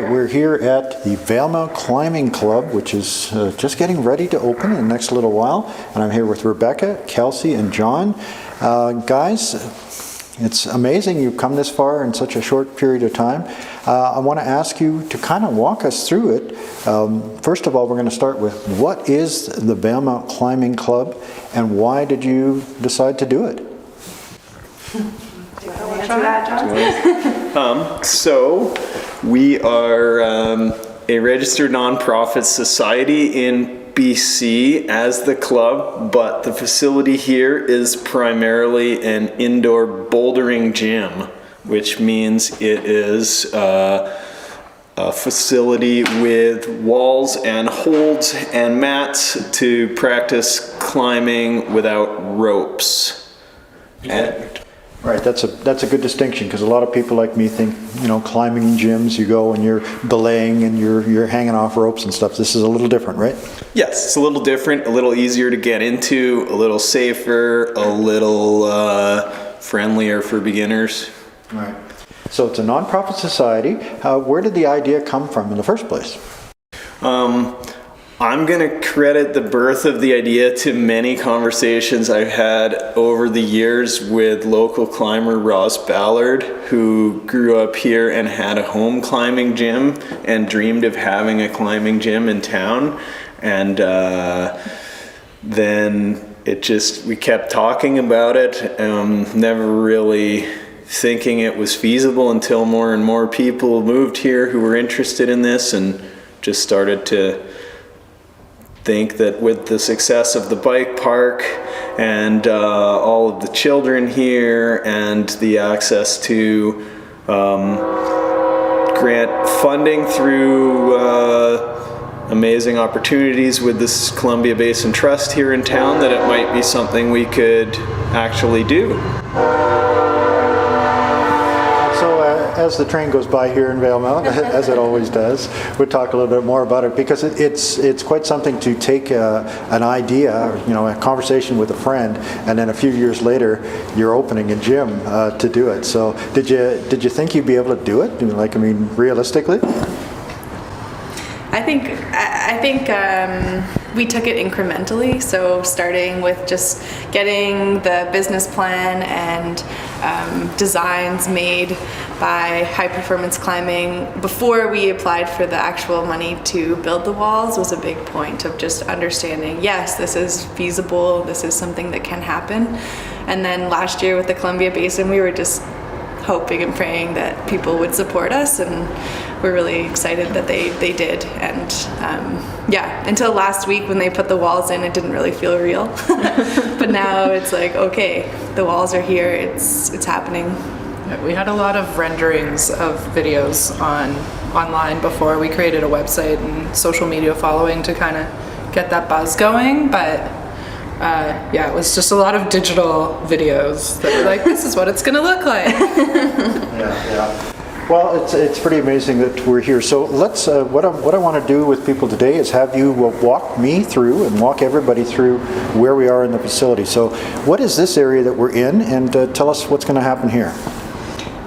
right, we're here at the Valemount Climbing Club, which is just getting ready to open in the next little while. And I'm here with Rebecca, Kelsey, and John. Guys, it's amazing you've come this far in such a short period of time. I want to ask you to kind of walk us through it. First of all, we're going to start with what is the Valemount Climbing Club and why did you decide to do it? So we are a registered nonprofit society in BC as the club, but the facility here is primarily an indoor bouldering gym, which means it is a facility with walls and holds and mats to practice climbing without ropes. Right, that's a good distinction because a lot of people like me think, you know, climbing in gyms, you go and you're belaying and you're hanging off ropes and stuff. This is a little different, right? Yes, it's a little different, a little easier to get into, a little safer, a little friendlier for beginners. Right. So it's a nonprofit society. Where did the idea come from in the first place? I'm going to credit the birth of the idea to many conversations I've had over the years with local climber Ross Ballard, who grew up here and had a home climbing gym and dreamed of having a climbing gym in town. And then we kept talking about it, never really thinking it was feasible until more and more people moved here who were interested in this and just started to think that with the success of the bike park and all of the children here and the access to grant funding through amazing opportunities with this Columbia Basin Trust here in town, that it might be something we could actually do. As the train goes by here in Valemount, as it always does, we'll talk a little bit more about it because it's quite something to take an idea, you know, a conversation with a friend, and then a few years later, you're opening a gym to do it. So, did you think you'd be able to do it? Like, I mean, realistically? I think we took it incrementally, so starting with just getting the business plan and designs made by High Performance Climbing before we applied for the actual money to build the walls was a big point of just understanding, yes, this is feasible, this is something that can happen. And then last year with the Columbia Basin, we were just hoping and praying that people would support us, and we're really excited that they did. And until last week when they put the walls in, it didn't really feel real. But now it's like, okay, the walls are here, it's happening. We had a lot of renderings of videos online before we created a website and social media following to kind of get that buzz going, but it was just a lot of digital videos that were like, this is what it's going to look like. Yeah. Well, it's pretty amazing that we're here. So let's. What I want to do with people today is have you walk me through and walk everybody through where we are in the facility. So, what is this area that we're in, and tell us what's going to happen here.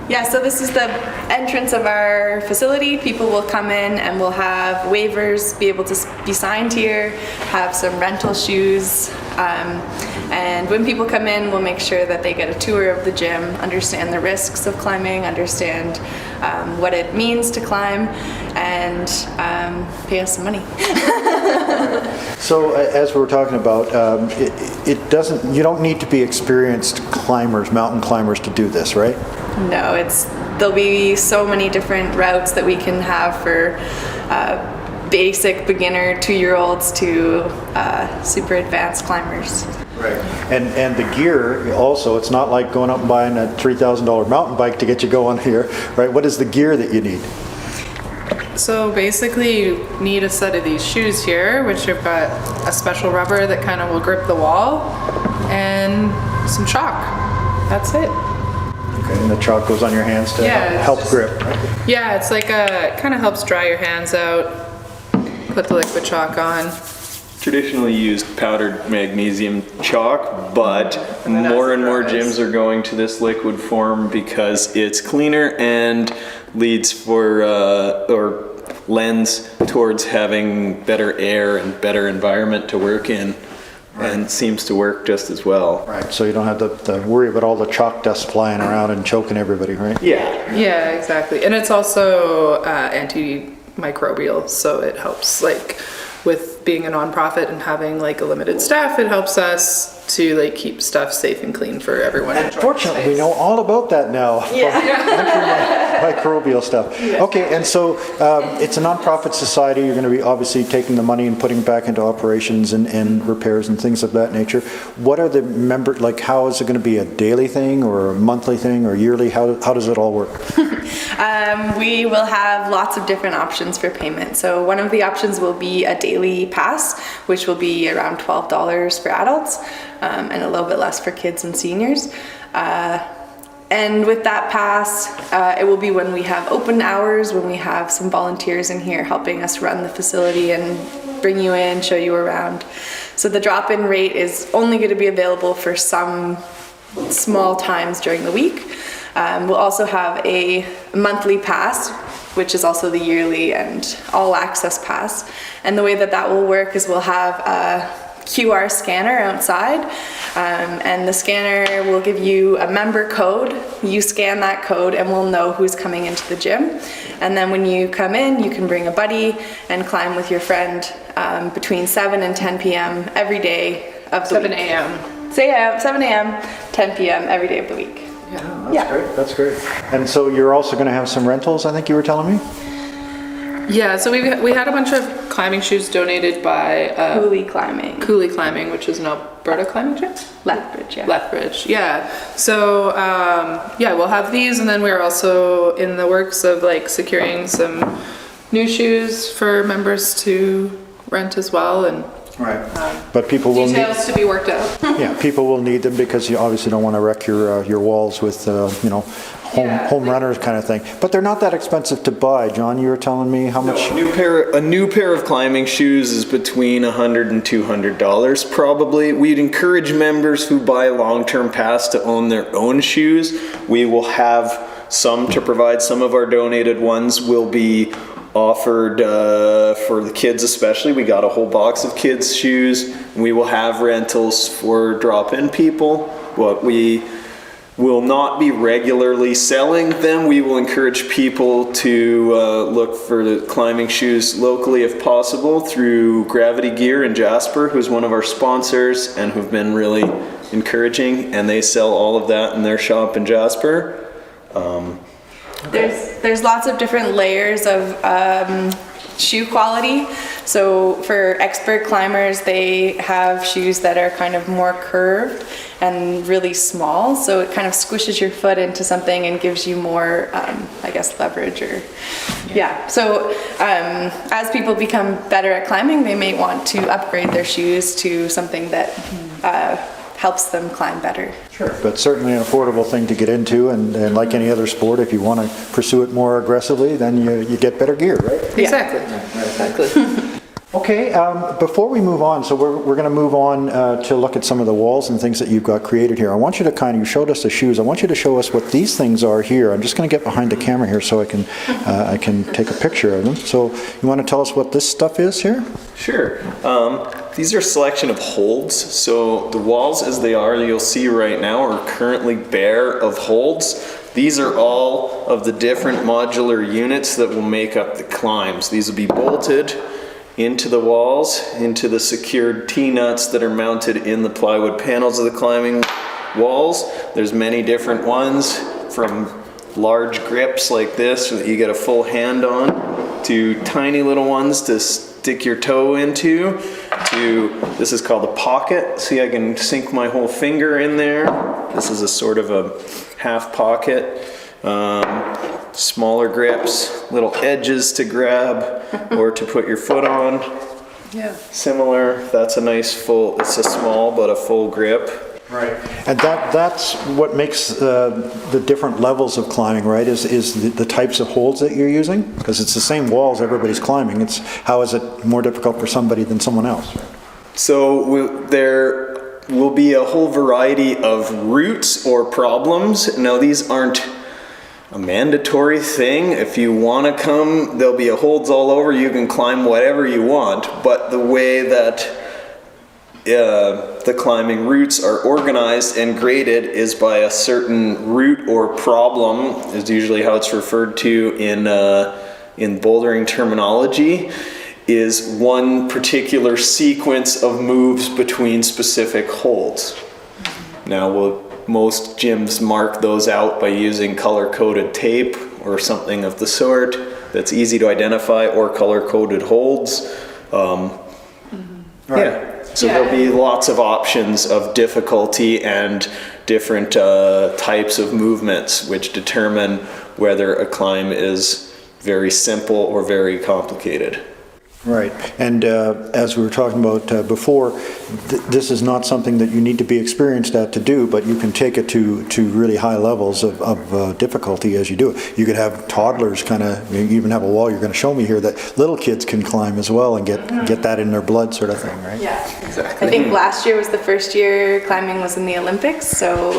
Yeah, so this is the entrance of our facility. People will come in and we'll have waivers be able to be signed here, have some rental shoes, and when people come in, we'll make sure that they get a tour of the gym, understand the risks of climbing, understand what it means to climb, and pay us some money. So as we were talking about, you don't need to be experienced climbers, mountain climbers to do this, right? No, there'll be so many different routes that we can have for basic beginner 2-year-olds to super advanced climbers. Right, and the gear also, it's not like going up and buying a $3,000 mountain bike to get you going here, right? What is the gear that you need? So basically you need a set of these shoes here, which have got a special rubber that kind of will grip the wall, and some chalk. That's it. Okay, and the chalk goes on your hands to help grip, right? Yeah, it's like kind of helps dry your hands out. Put the liquid chalk on. traditionally used powdered magnesium chalk, but more and more gyms are going to this liquid form because it's cleaner and leads for or lends towards having better air and better environment to work in. And seems to work just as well. Right, so you don't have to worry about all the chalk dust flying around and choking everybody, right? Yeah. Yeah, exactly. And it's also antimicrobial, so it helps, like, with being a nonprofit and having like a limited staff, it helps us to like keep stuff safe and clean for everyone. And fortunately, we know all about that now. Yeah. Microbial stuff. Yeah. Okay, and so it's a nonprofit society. You're going to be obviously taking the money and putting it back into operations and repairs and things of that nature. What are the members, like how is it going to be a daily thing or a monthly thing or yearly? How does it all work? We will have lots of different options for payment. So one of the options will be a daily pass, which will be around $12 for adults and a little bit less for kids and seniors. And with that pass, it will be when we have open hours, when we have some volunteers in here helping us run the facility and bring you in, show you around. So the drop-in rate is only going to be available for some small times during the week. We'll also have a monthly pass, which is also the yearly and all access pass. And the way that that will work is we'll have a QR scanner outside, and the scanner will give you a member code. You scan that code and we'll know who's coming into the gym. And then when you come in, you can bring a buddy and climb with your friend between 7 and 10 p.m. every day of the 7 week. 7 a.m. 7 a.m., 10 p.m. every day of the week. That's great. That's great. And so you're also going to have some rentals, I think you were telling me? Yeah, so we had a bunch of climbing shoes donated by Cooley Climbing, which is an Alberta climbing gym? Lethbridge, yeah. Lethbridge, yeah. So yeah, we'll have these, and then we're also in the works of like securing some new shoes for members to rent as well, and right. But people will details to be worked out. Yeah, people will need them because you obviously don't want to wreck your walls with home runners kind of thing. But they're not that expensive to buy. John, you were telling me how much? A new pair of climbing shoes is between $100 and $200 probably. We'd encourage members who buy a long-term pass to own their own shoes. We will have some to provide. Some of our donated ones will be offered for the kids especially. We got a whole box of kids shoes. We will have rentals for drop-in people. What we will not be regularly selling them. We will encourage people to look for the climbing shoes locally if possible through Gravity Gear in Jasper, who's one of our sponsors and who've been really encouraging, and they sell all of that in their shop in Jasper. There's lots of different layers of shoe quality. So for expert climbers, they have shoes that are kind of more curved and really small, so it kind of squishes your foot into something and gives you more, I guess, leverage or yeah. So as people become better at climbing, they may want to upgrade their shoes to something that helps them climb better. Sure. But certainly an affordable thing to get into, and like any other sport, if you want to pursue it more aggressively, then you get better gear, right? Exactly. Yeah. Exactly. Okay, before we move on, so we're going to move on to look at some of the walls and things that you've got created here. I want you to you showed us the shoes. I want you to show us what these things are here. I'm just going to get behind the camera here so I can take a picture of them. So you want to tell us what this stuff is here? Sure. These are a selection of holds. So the walls as they are, you'll see right now, are currently bare of holds. These are all of the different modular units that will make up the climbs. These will be bolted into the walls, into the secured T-nuts that are mounted in the plywood panels of the climbing walls. There's many different ones, from large grips like this so that you get a full hand on, to tiny little ones to stick your toe into, to this is called a pocket. See, I can sink my whole finger in there. This is a sort of a half pocket. Smaller grips, little edges to grab or to put your foot on. Yeah. Similar, that's a nice full, it's a small but a full grip. Right. And that's what makes the different levels of climbing, right, is the types of holds that you're using? Because it's the same walls everybody's climbing. It's how is it more difficult for somebody than someone else? So there will be a whole variety of routes or problems. Now these aren't a mandatory thing. If you want to come, there'll be holds all over. You can climb whatever you want, but the way that the climbing routes are organized and graded is by a certain route or problem, is usually how it's referred to in bouldering terminology, is one particular sequence of moves between specific holds. Now, most gyms mark those out by using color-coded tape or something of the sort that's easy to identify, or color-coded holds. Yeah. So there'll be lots of options of difficulty and different types of movements which determine whether a climb is very simple or very complicated. Right, and as we were talking about before, this is not something that you need to be experienced at to do, but you can take it to really high levels of difficulty as you do it. You could have toddlers you even have a wall you're going to show me here that little kids can climb as well and get that in their blood, sort of thing, right? Yeah, Exactly. I think last year was the first year climbing was in the Olympics, so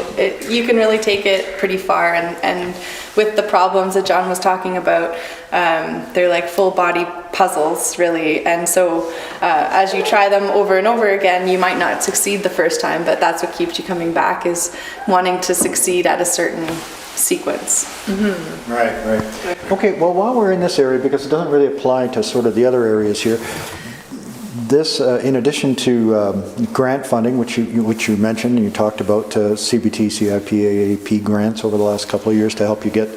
you can really take it pretty far, and with the problems that John was talking about, they're like full body puzzles, really, and so as you try them over and over again, you might not succeed the first time, but that's what keeps you coming back, is wanting to succeed at a certain sequence. Mm-hmm. Right. Okay, well, while we're in this area, because it doesn't really apply to sort of the other areas here, this, in addition to grant funding, which you mentioned, and you talked about CBT, CIP, AAP grants over the last couple of years to help you get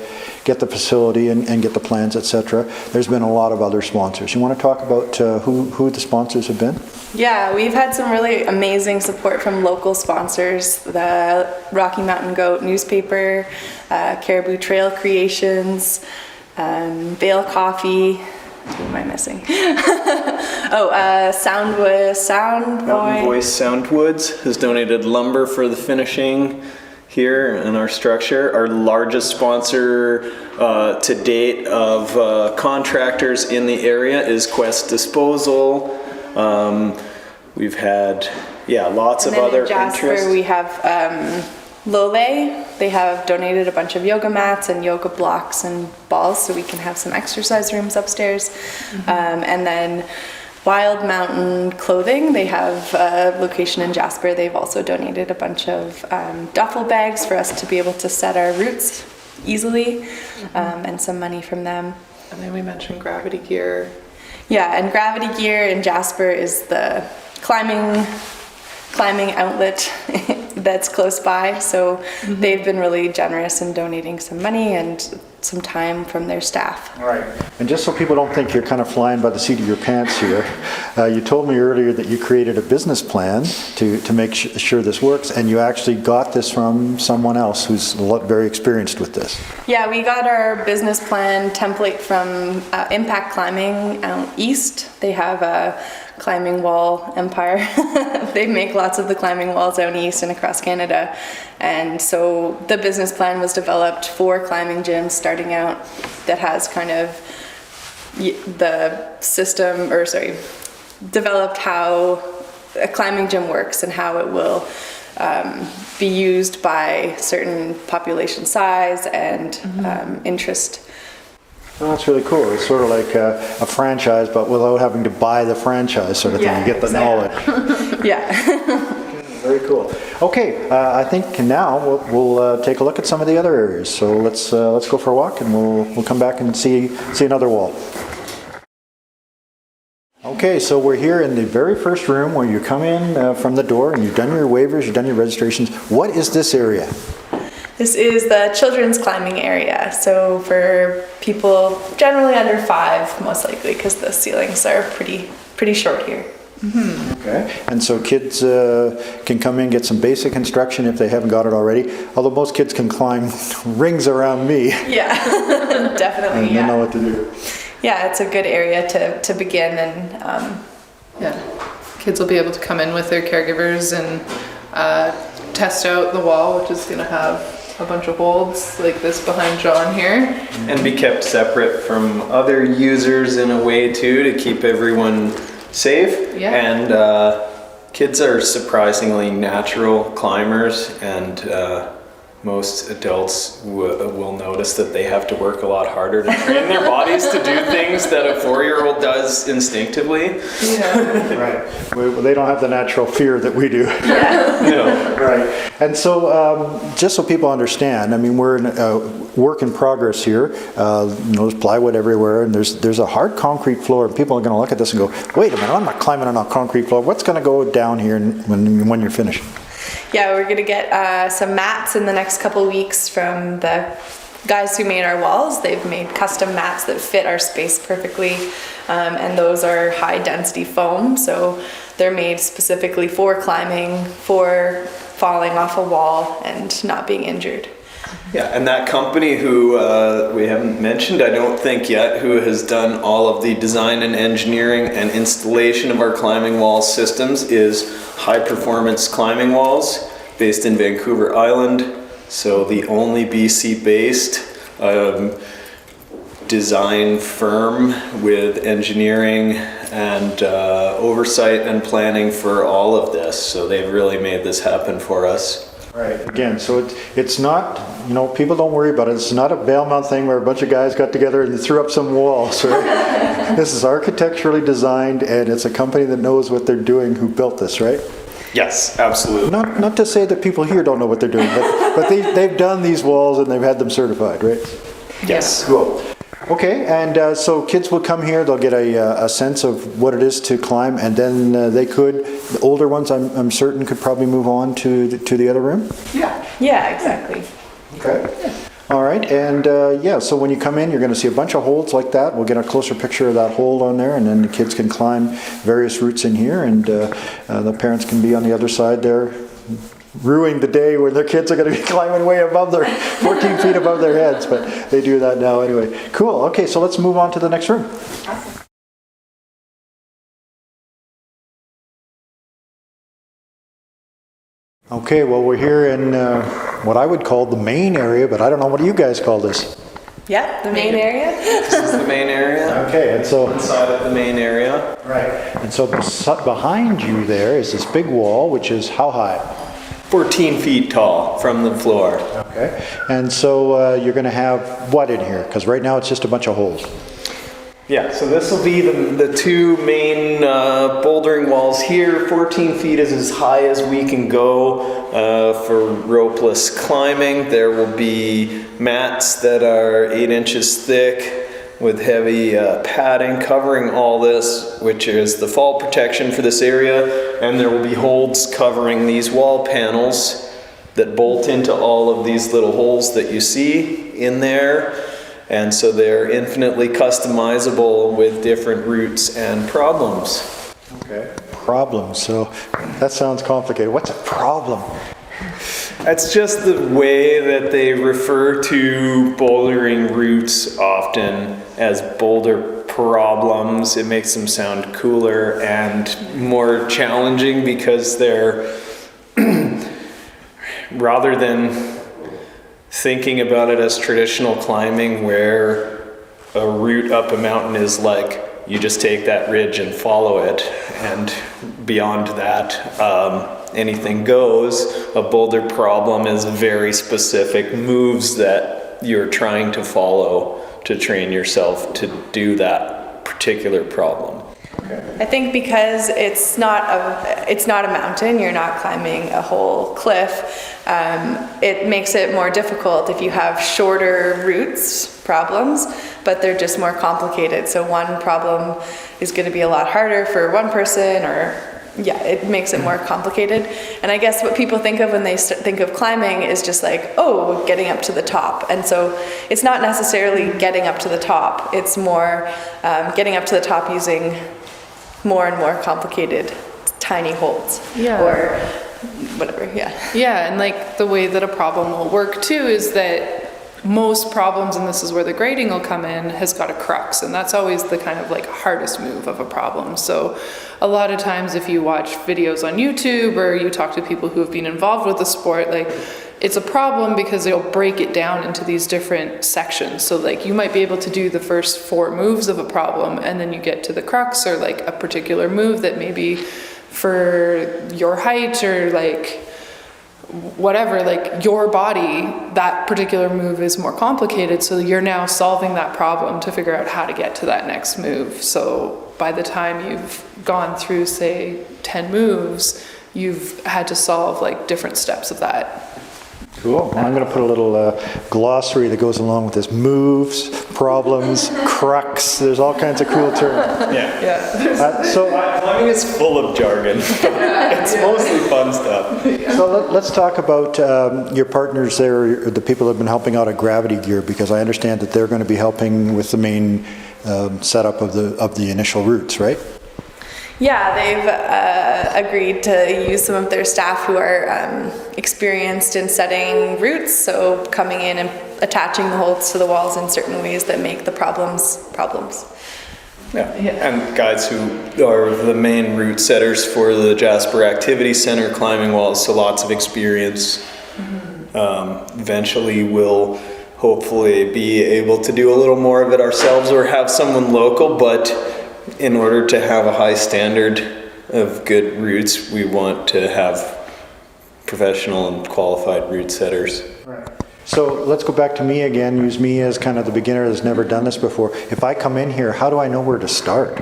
the facility and get the plans, etc. There's been a lot of other sponsors. You want to talk about who the sponsors have been? Yeah, we've had some really amazing support from local sponsors, the Rocky Mountain Goat newspaper, Caribou Trail Creations, Vale Coffee. Who am I missing? Mountain Voice Soundwoods has donated lumber for the finishing here in our structure. Our largest sponsor to date of contractors in the area is Quest Disposal. We've had lots of other in Jasper, interests. we have Lole. They have donated a bunch of yoga mats and yoga blocks and balls, so we can have some exercise rooms upstairs. And then Wild Mountain Clothing, they have a location in Jasper. They've also donated a bunch of duffel bags for us to be able to set our routes easily, and some money from them. And then we mentioned Gravity Gear. Yeah, and Gravity Gear in Jasper is the climbing outlet that's close by, so they've been really generous in donating some money and some time from their staff. Right. And just so people don't think you're kind of flying by the seat of your pants here, you told me earlier that you created a business plan to make sure this works, and you actually got this from someone else who's very experienced with this. Yeah, we got our business plan template from Impact Climbing out east. They have a climbing wall empire. They make lots of the climbing walls out east and across Canada. And so the business plan was developed for climbing gyms starting out that has kind of the system, developed how a climbing gym works and how it will be used by certain population size and interest. Well, that's really cool. It's sort of like a franchise, but without having to buy the franchise sort of thing. You get the knowledge. Yeah. Very cool. Okay, I think now we'll take a look at some of the other areas. So let's go for a walk, and we'll come back and see another wall. Okay, so we're here in the very first room where you come in from the door, and you've done your waivers, you've done your registrations. What is this area? This is the children's climbing area, so for people generally under 5, most likely, because the ceilings are pretty short here. Okay, and so kids can come in, get some basic instruction if they haven't got it already, although most kids can climb rings around me. Yeah, definitely, and they know what to do. Yeah, it's a good area to begin, and kids will be able to come in with their caregivers and test out the wall, which is going to have a bunch of holds like this behind John here. And be kept separate from other users in a way too, to keep everyone safe. Yeah. And Kids are surprisingly natural climbers, and most adults will notice that they have to work a lot harder to train their bodies to do things that a 4-year-old does instinctively. Yeah. Right. They don't have the natural fear that we do. No. Right. And so, just so people understand, I mean, we're in a work in progress here. There's plywood everywhere, and there's a hard concrete floor, and people are going to look at this and go, wait a minute, I'm not climbing on a concrete floor. What's going to go down here when you're finished? Yeah, we're gonna get some mats in the next couple weeks from the guys who made our walls. They've made custom mats that fit our space perfectly, and those are high density foam, so they're made specifically for climbing, for falling off a wall and not being injured. Yeah, and that company who we haven't mentioned, I don't think yet, who has done all of the design and engineering and installation of our climbing wall systems is High Performance Climbing Walls, based in Vancouver Island. So the only BC-based design firm with engineering and oversight and planning for all of this. So they've really made this happen for us. Right. Again, so it's not, people don't worry about it. It's not a Valemount thing where a bunch of guys got together and threw up some walls, right? This is architecturally designed, and it's a company that knows what they're doing who built this, right? Yes, absolutely. Not to say that people here don't know what they're doing, but they've done these walls and they've had them certified, right? Yes. Cool. Okay, and so kids will come here, they'll get a sense of what it is to climb, and then the older ones I'm certain could probably move on to the other room? Yeah, exactly. Okay. All right, and so when you come in, you're going to see a bunch of holds like that. We'll get a closer picture of that hold on there, and then the kids can climb various routes in here, and the parents can be on the other side there, ruining the day where their kids are going to be climbing way above 14 feet above their heads, but they do that now anyway. Cool, okay, so let's move on to the next room. Okay, well, we're here in what I would call the main area, but I don't know, what do you guys call this? Yeah, the main area. This is the main area. Okay, and so Inside of the main area. right, and so behind you there is this big wall, which is how high? 14 feet tall from the floor. Okay, and so you're going to have what in here? Because right now it's just a bunch of holes. Yeah, so this will be the two main bouldering walls here. 14 feet is as high as we can go for ropeless climbing. There will be mats that are 8 inches thick with heavy padding covering all this, which is the fall protection for this area. And there will be holds covering these wall panels that bolt into all of these little holes that you see in there. And so they're infinitely customizable with different routes and problems. Okay. Problems, so that sounds complicated. What's a problem? That's just the way that they refer to bouldering routes often as boulder problems. It makes them sound cooler and more challenging because they're, rather than thinking about it as traditional climbing where a route up a mountain is like you just take that ridge and follow it, and beyond that anything goes. A boulder problem is very specific moves that you're trying to follow to train yourself to do that particular problem. I think because it's not a mountain, you're not climbing a whole cliff, it makes it more difficult if you have shorter routes problems, but they're just more complicated. So one problem is going to be a lot harder for one person, or it makes it more complicated. And I guess what people think of when they think of climbing is just like, oh, getting up to the top. And so it's not necessarily getting up to the top. It's more getting up to the top using more and more complicated tiny holds. Yeah. Or whatever, Yeah, and like the way that a problem will work too is that most problems, and this is where the grading will come in, has got a crux, and that's always the kind of like hardest move of a problem. So a lot of times if you watch videos on YouTube or you talk to people who have been involved with the sport, like it's a problem because they'll break it down into these different sections. So like you might be able to do the first 4 moves of a problem, and then you get to the crux or like a particular move that maybe for your height or like whatever, like your body, that particular move is more complicated. So you're now solving that problem to figure out how to get to that next move. So by the time you've gone through, say, 10 moves, you've had to solve like different steps of that. Cool. Well, I'm going to put a little glossary that goes along with this. Moves, problems, crux. There's all kinds of cool terms. Yeah. So Climbing is full of jargon. It's mostly fun stuff. So let's talk about your partners there, the people that have been helping out at Gravity Gear, because I understand that they're going to be helping with the main setup of the initial routes, right? Yeah, they've agreed to use some of their staff who are experienced in setting routes, so coming in and attaching the holds to the walls in certain ways that make the problems. Yeah. And guys who are the main route setters for the Jasper Activity Center climbing walls, so lots of experience. Eventually we'll hopefully be able to do a little more of it ourselves or have someone local, but in order to have a high standard of good routes, we want to have professional and qualified route setters. Right. So let's go back to me again, use me as kind of the beginner that's never done this before. If I come in here, how do I know where to start?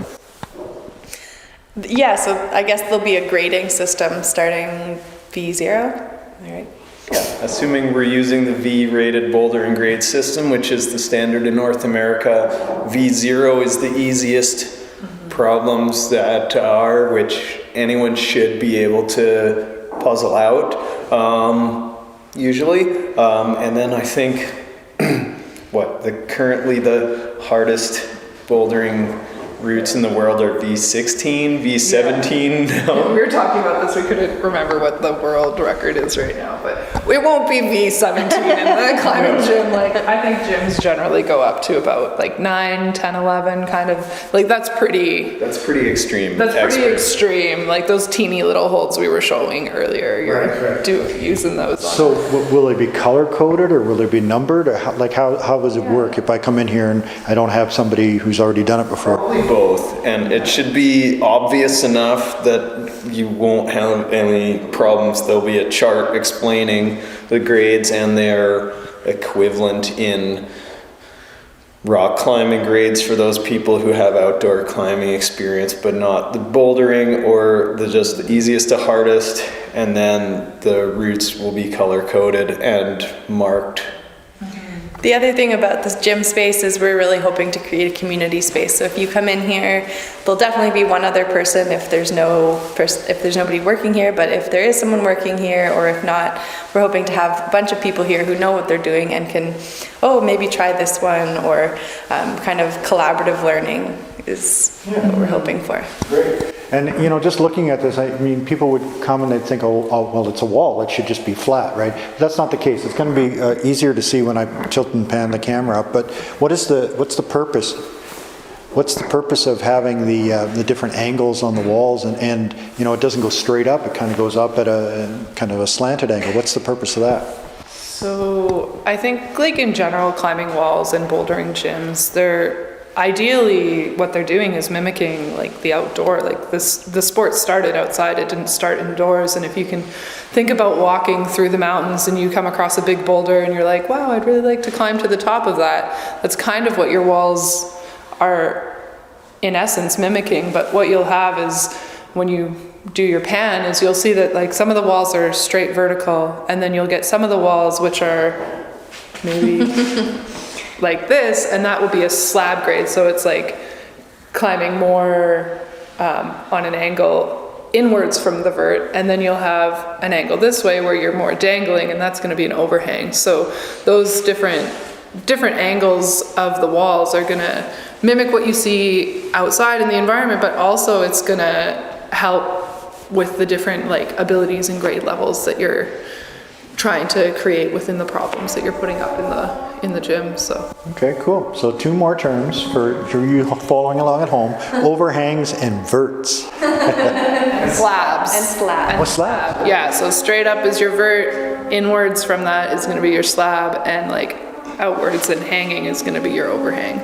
Yeah, so I guess there'll be a grading system starting V0, all right? Yeah, assuming we're using the V-rated bouldering grade system, which is the standard in North America, V0 is the easiest problems that are, which anyone should be able to puzzle out, usually. And then I think, currently the hardest bouldering routes in the world are V16, V17 now. We were talking about this, we couldn't remember what the world record is right now, but it won't be V17 in the climbing gym. Like, I think gyms generally go up to about like 9, 10, 11, kind of, like that's pretty extreme. That's pretty extreme. Like those teeny little holds we were showing earlier, you're using those. So will they be color coded or will they be numbered? Or how does it work if I come in here and I don't have somebody who's already done it before? Probably both, and it should be obvious enough that you won't have any problems. There'll be a chart explaining the grades and their equivalent in rock climbing grades for those people who have outdoor climbing experience, but not the bouldering or just the easiest to hardest, and then the routes will be color coded and marked. The other thing about this gym space is we're really hoping to create a community space. So if you come in here, there'll definitely be one other person if there's nobody working here, but if there is someone working here, or if not, we're hoping to have a bunch of people here who know what they're doing and can, maybe try this one, or kind of collaborative learning is what we're hoping for. Great. And just looking at this, I mean, people would come and they'd think, well, it's a wall, it should just be flat, right? But that's not the case. It's going to be easier to see when I tilt and pan the camera up. But what's the purpose? What's the purpose of having the different angles on the walls, and it doesn't go straight up, it kind of goes up at a kind of a slanted angle. What's the purpose of that? So I think like in general, climbing walls and bouldering gyms, ideally what they're doing is mimicking like the outdoor, like the sport started outside, it didn't start indoors. And if you can think about walking through the mountains and you come across a big boulder and you're like, wow, I'd really like to climb to the top of that, that's kind of what your walls are in essence mimicking. But what you'll have is when you do your pan is you'll see that like some of the walls are straight vertical, and then you'll get some of the walls which are maybe like this, and that will be a slab grade. So it's like climbing more on an angle inwards from the vert, and then you'll have an angle this way where you're more dangling, and that's going to be an overhang. So those different angles of the walls are going to mimic what you see outside in the environment, but also it's going to help with the different like abilities and grade levels that you're trying to create within the problems that you're putting up in the gym. So okay, cool. So 2 more terms for you following along at home: overhangs and verts. Slabs. And slab. What's slab? Yeah, so straight up is your vert, inwards from that is going to be your slab, and like outwards, and hanging is going to be your overhang.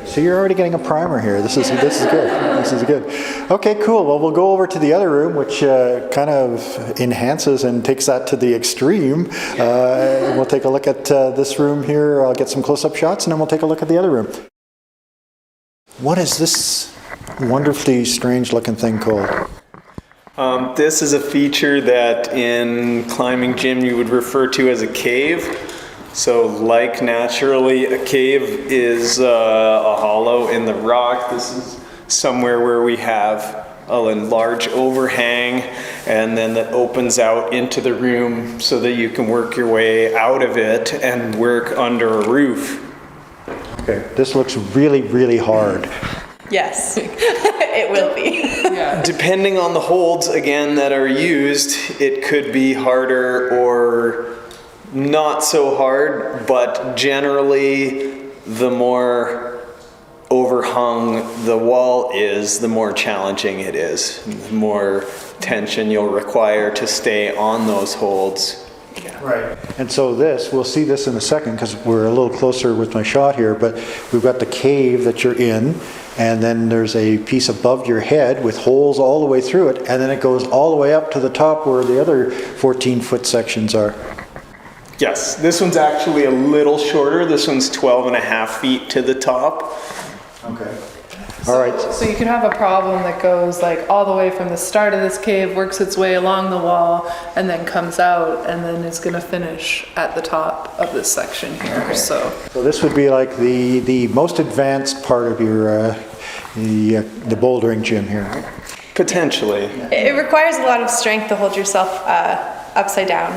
So you're already getting a primer here. This is good. This is good. Okay, cool. Well, we'll go over to the other room, which kind of enhances and takes that to the extreme. We'll take a look at this room here. I'll get some close-up shots, and then we'll take a look at the other room. What is this wonderfully strange-looking thing called? This is a feature that in climbing gym you would refer to as a cave. So like naturally, a cave is a hollow in the rock. This is somewhere where we have a large overhang, and then that opens out into the room so that you can work your way out of it and work under a roof. Okay, this looks really, really hard. Yes, it will be. Yeah. Depending on the holds, again, that are used, it could be harder or not so hard, but generally the more overhung the wall is, the more challenging it is. The more tension you'll require to stay on those holds. Right. And so we'll see this in a second because we're a little closer with my shot here, but we've got the cave that you're in, and then there's a piece above your head with holes all the way through it, and then it goes all the way up to the top where the other 14-foot sections are. Yes, this one's actually a little shorter. This one's 12.5 feet to the top. Okay. All right. So you could have a problem that goes like all the way from the start of this cave, works its way along the wall, and then comes out, and then it's going to finish at the top of this section here. Okay. So this would be like the most advanced part of your the bouldering gym here. Potentially. It requires a lot of strength to hold yourself upside down.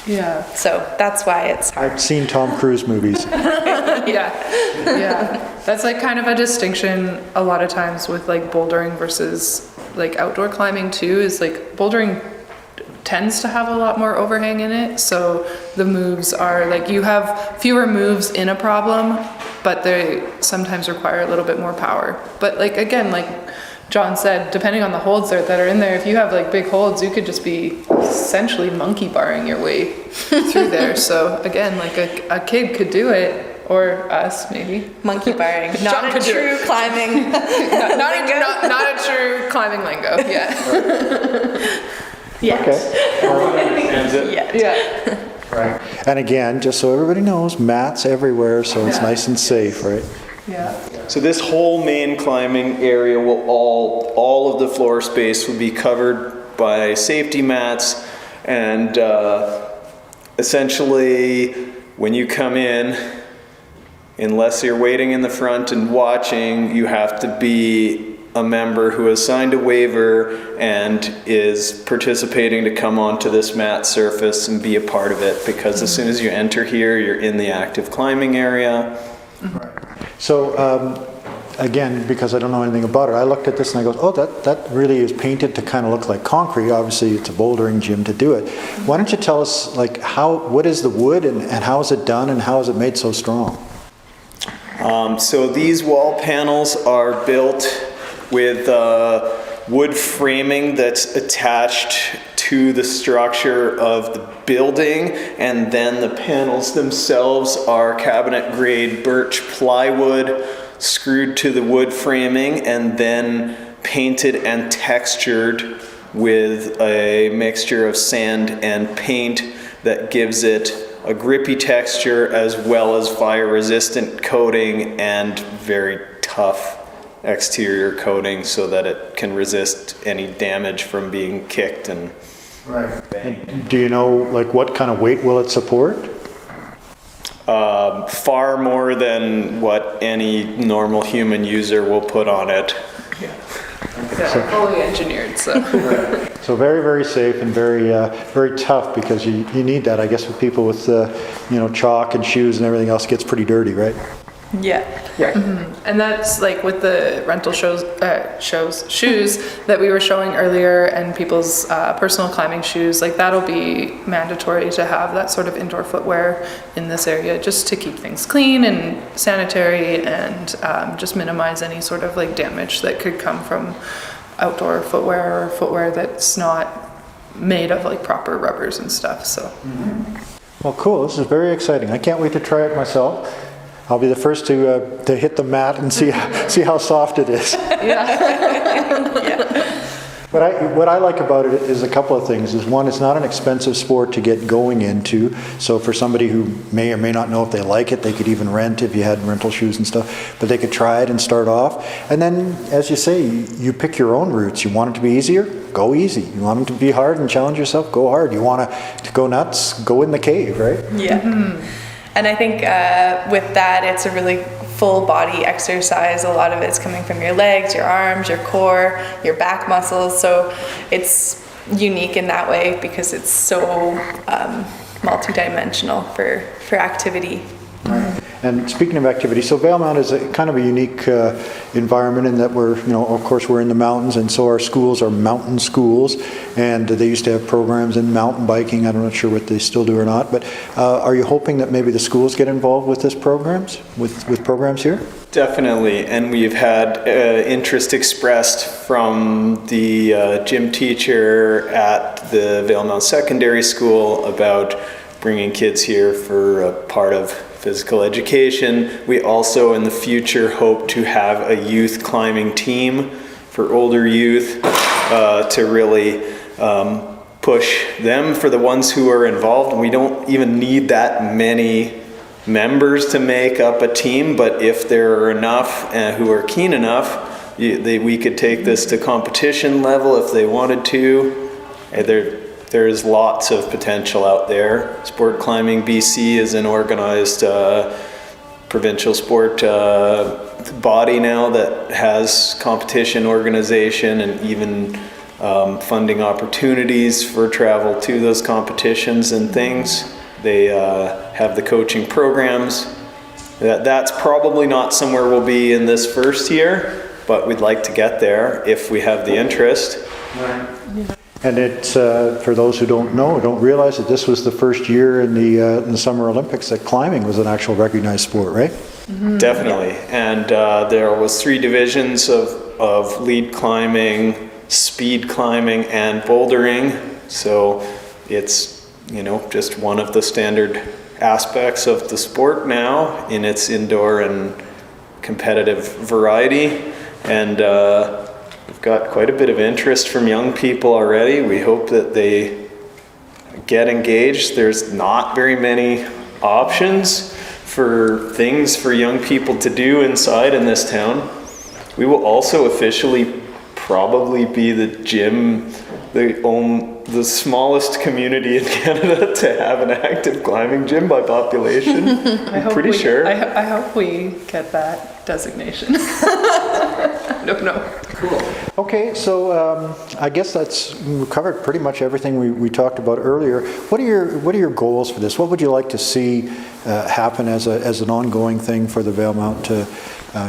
yeah, So that's why it's hard. I've seen Tom Cruise movies. yeah. That's like kind of a distinction a lot of times with like bouldering versus like outdoor climbing too, is like bouldering tends to have a lot more overhang in it. So the moves are like, you have fewer moves in a problem, but they sometimes require a little bit more power. But like, again, like John said, depending on the holds that are in there, if you have like big holds, you could just be essentially monkey barring your way through there. So again, like a kid could do it, or us maybe. Monkey barring, not a true climbing. not a true climbing lingo. Yeah. Yes. Okay. Yeah. Right. And again, just so everybody knows, mats everywhere, so it's nice and safe, right? Yeah. So this whole main climbing area will all of the floor space will be covered by safety mats, and essentially when you come in, unless you're waiting in the front and watching, you have to be a member who has signed a waiver and is participating to come onto this mat surface and be a part of it, because as soon as you enter here, you're in the active climbing area. So again, because I don't know anything about it, I looked at this and I go, oh, that really is painted to kind of look like concrete. Obviously, it's a bouldering gym to do it. Why don't you tell us, like, what is the wood and how is it done and how is it made so strong? So these wall panels are built with wood framing that's attached to the structure of the building, and then the panels themselves are cabinet grade birch plywood screwed to the wood framing and then painted and textured with a mixture of sand and paint that gives it a grippy texture as well as fire resistant coating and very tough exterior coating so that it can resist any damage from being kicked and banged. Do you know, like, what kind of weight will it support? Far more than what any normal human user will put on it. Fully engineered, so. So very, very safe and very, very tough, because you need that, I guess, with people with, chalk and shoes and everything else. It gets pretty dirty, right? Yeah. And that's like with the rental shoes that we were showing earlier, and people's personal climbing shoes, like that'll be mandatory to have that sort of indoor footwear in this area, just to keep things clean and sanitary, and just minimize any sort of like damage that could come from outdoor footwear or footwear that's not made of like proper rubbers and stuff. So Well, cool. This is very exciting. I can't wait to try it myself. I'll be the first to hit the mat and see how soft it is. But what I like about it is a couple of things. Is one, it's not an expensive sport to get going into. So for somebody who may or may not know if they like it, they could even rent if you had rental shoes and stuff. But they could try it and start off. And then, as you say, you pick your own routes. You want it to be easier? Go easy. You want it to be hard and challenge yourself? Go hard. You want to go nuts? Go in the cave, right? Yeah. Mm-hmm. And I think with that, it's a really full body exercise. A lot of it's coming from your legs, your arms, your core, your back muscles. So it's unique in that way because it's so multi-dimensional for activity. Right. And speaking of activity, so Valemount is a kind of a unique environment in that we're, of course we're in the mountains, and so our schools are mountain schools, and they used to have programs in mountain biking. I'm not sure what they still do or not, but are you hoping that maybe the schools get involved with this programs, with programs here? Definitely, and we've had interest expressed from the gym teacher at the Valemount Secondary School about bringing kids here for a part of physical education. We also in the future hope to have a youth climbing team for older youth to really push them for the ones who are involved. We don't even need that many members to make up a team, but if there are enough who are keen enough, we could take this to competition level if they wanted to. There's lots of potential out there. Sport Climbing BC is an organized provincial sport body now that has competition organization and even funding opportunities for travel to those competitions and things. They have the coaching programs. That's probably not somewhere we'll be in this first year, but we'd like to get there if we have the interest. Right. And it's, for those who don't realize that this was the first year in the Summer Olympics that climbing was an actual recognized sport, right? Mm-hmm. Definitely. And there was 3 divisions of lead climbing, speed climbing, and bouldering. So it's, just one of the standard aspects of the sport now in its indoor and competitive variety. And we've got quite a bit of interest from young people already. We hope that they get engaged. There's not very many options for things for young people to do inside in this town. We will also officially probably be the gym, the smallest community in Canada to have an active climbing gym by population. I'm pretty sure. I hope we get that designation. No. Cool. Okay, so I guess we covered pretty much everything we talked about earlier. What are your goals for this? What would you like to see happen as an ongoing thing for the Valemount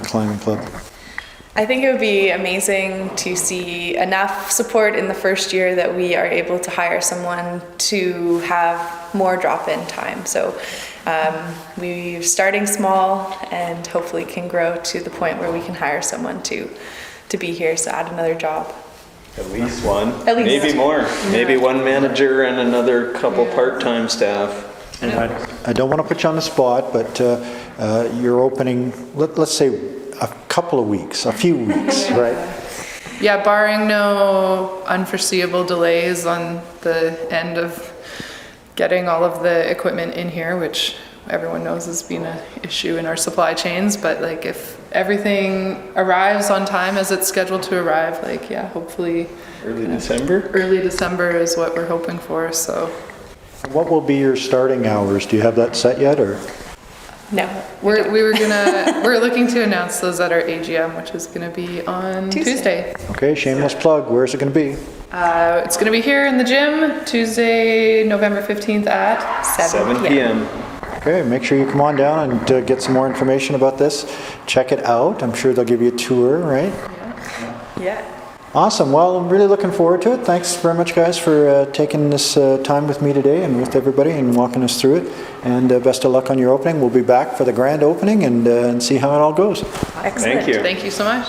Climbing Club? I think it would be amazing to see enough support in the first year that we are able to hire someone to have more drop-in time. So we're starting small and hopefully can grow to the point where we can hire someone to be here, so add another job. At least one. At least. Maybe more. Yeah. Maybe one manager and another couple part-time staff. And I don't want to put you on the spot, but you're opening, let's say, a couple of weeks, a few weeks, right? Yeah, barring no unforeseeable delays on the end of getting all of the equipment in here, which everyone knows has been an issue in our supply chains, but like if everything arrives on time as it's scheduled to arrive, hopefully early December? Early December is what we're hoping for, so. What will be your starting hours? Do you have that set yet, or? No. We're looking to announce those at our AGM, which is gonna be on Tuesday. Okay, shameless plug. Where's it gonna be? It's gonna be here in the gym, Tuesday, November 15th at 7 p.m. Okay, make sure you come on down and get some more information about this. Check it out. I'm sure they'll give you a tour, right? Yeah. Awesome. Well, I'm really looking forward to it. Thanks very much, guys, for taking this time with me today and with everybody and walking us through it. And best of luck on your opening. We'll be back for the grand opening and see how it all goes. Excellent. Thank you. Thank you so much.